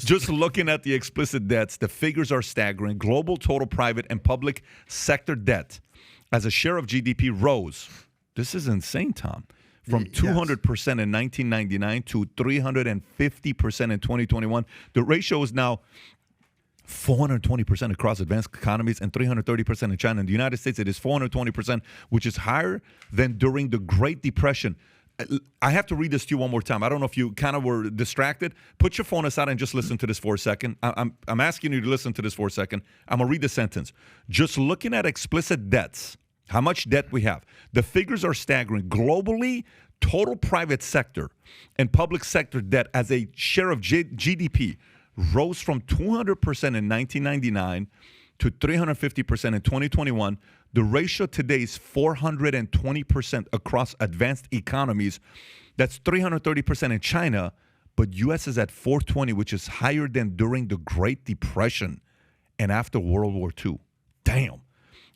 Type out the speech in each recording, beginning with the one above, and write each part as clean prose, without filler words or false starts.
Just looking at the explicit debts, the figures are staggering. Global total private and public sector debt as a share of GDP rose. This is insane, Tom. From 200% in 1999 to 350% in 2021. The ratio is now 420% across advanced economies and 330% in China. In the United States, it is 420%, which is higher than during the Great Depression. I have to read this to you one more time. I don't know if you kind of were distracted. Put your phone aside and just listen to this for a second. I'm asking you to listen to this for a second. I'm going to read the sentence. Just looking at explicit debts, how much debt we have. The figures are staggering. Globally, total private sector and public sector debt as a share of GDP rose from 200% in 1999 to 350% in 2021. The ratio today is 420% across advanced economies. That's 330% in China, but U.S. is at 420, which is higher than during the Great Depression and after World War II. Damn.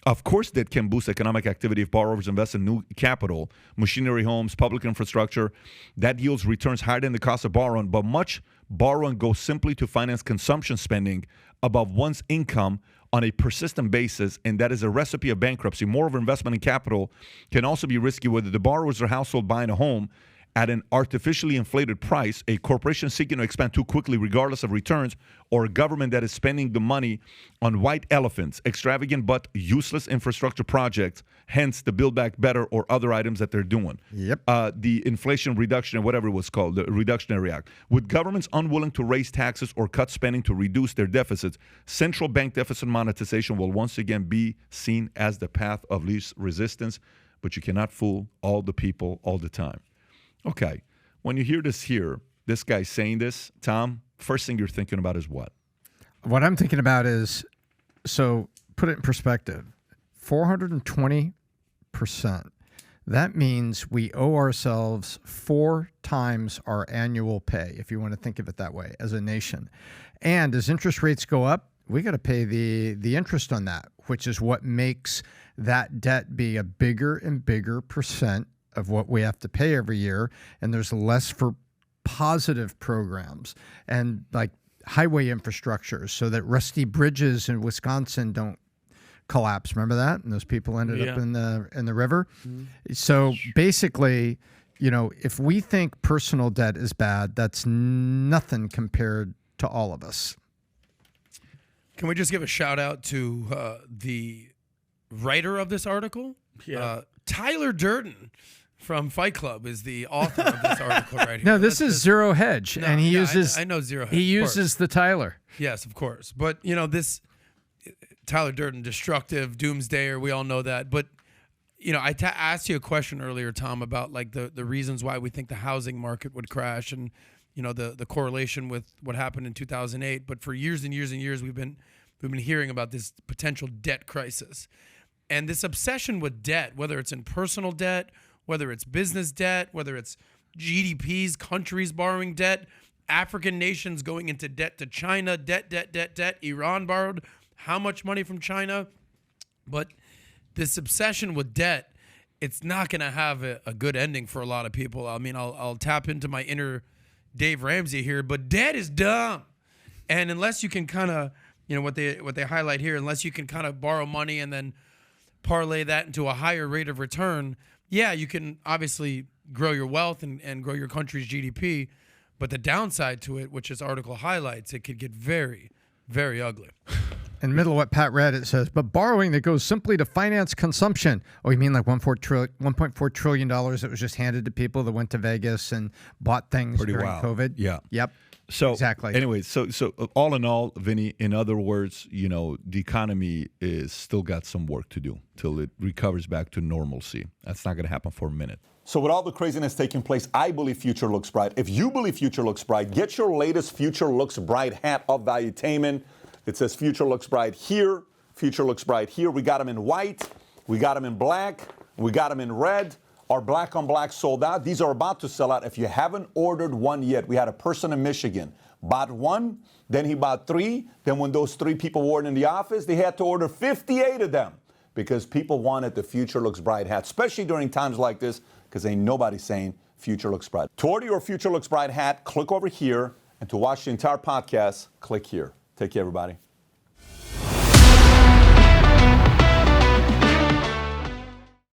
Of course, debt can boost economic activity if borrowers invest in new capital, machinery, homes, public infrastructure. That yields returns higher than the cost of borrowing, but much borrowing goes simply to finance consumption spending above one's income on a persistent basis, and that is a recipe of bankruptcy. More of investment in capital can also be risky, whether the borrowers or household buying a home at an artificially inflated price, a corporation seeking to expand too quickly regardless of returns, or a government that is spending the money on white elephants, extravagant but useless infrastructure projects, hence the Build Back Better or other items that they're doing. Yep. The Inflation Reduction, or whatever it was called, the Reductionary Act. With governments unwilling to raise taxes or cut spending to reduce their deficits, central bank deficit monetization will once again be seen as the path of least resistance, but you cannot fool all the people all the time. Okay, when you hear this guy saying this, Tom, first thing you're thinking about is what? What I'm thinking about is, so put it in perspective, 420%. That means we owe ourselves 4 times our annual pay, if you want to think of it that way, as a nation. And as interest rates go up, we got to pay the interest on that, which is what makes that debt be a bigger and bigger percent of what we have to pay every year, and there's less for positive programs and like highway infrastructure so that rusty bridges in Wisconsin don't collapse. Remember that? And those people ended up in the river. Mm-hmm. So basically, you know, if we think personal debt is bad, that's nothing compared to all of us. Can we just give a shout out to the writer of this article? Yeah. Tyler Durden from Fight Club is the author of this article right here. No, this is Zero Hedge, and he uses. I know Zero Hedge. He uses the Tyler. Yes, of course. But you know this, Tyler Durden, destructive, doomsdayer. We all know that. But you know, I asked you a question earlier, Tom, about like the reasons why we think the housing market would crash, and you know the correlation with what happened in 2008. But for years and years and years, we've been hearing about this potential debt crisis, and this obsession with debt, whether it's in personal debt, whether it's business debt, whether it's GDPs, countries borrowing debt, African nations going into debt to China, debt. Iran borrowed how much money from China? But this obsession with debt, it's not going to have a good ending for a lot of people. I mean, I'll tap into my inner Dave Ramsey here, but debt is dumb. And unless you can kind of, you know, what they highlight here, unless you can kind of borrow money and then parlay that into a higher rate of return, yeah, you can obviously grow your wealth and grow your country's GDP, but the downside to it, which this article highlights, it could get very, very ugly. In the middle of what Pat read, it says, but borrowing that goes simply to finance consumption. Oh, you mean like $1.4 trillion that was just handed to people that went to Vegas and bought things during COVID? Yeah. Yep. So exactly. Anyway, so all in all, Vinny, in other words, you know, the economy is still got some work to do till it recovers back to normalcy. That's not going to happen for a minute. So with all the craziness taking place, I believe future looks bright. If you believe future looks bright, get your latest Future Looks Bright hat of Valuetainment. It says Future Looks Bright here, Future Looks Bright here. We got them in white, we got them in black, we got them in red. Our black on black sold out. These are about to sell out. If you haven't ordered one yet, we had a person in Michigan, bought one, then he bought 3. Then when those 3 people weren't in the office, they had to order 58 of them because people wanted the Future Looks Bright hat, especially during times like this, because ain't nobody saying Future Looks Bright. To order your Future Looks Bright hat, click over here And to watch the entire podcast, click here. Take care, everybody.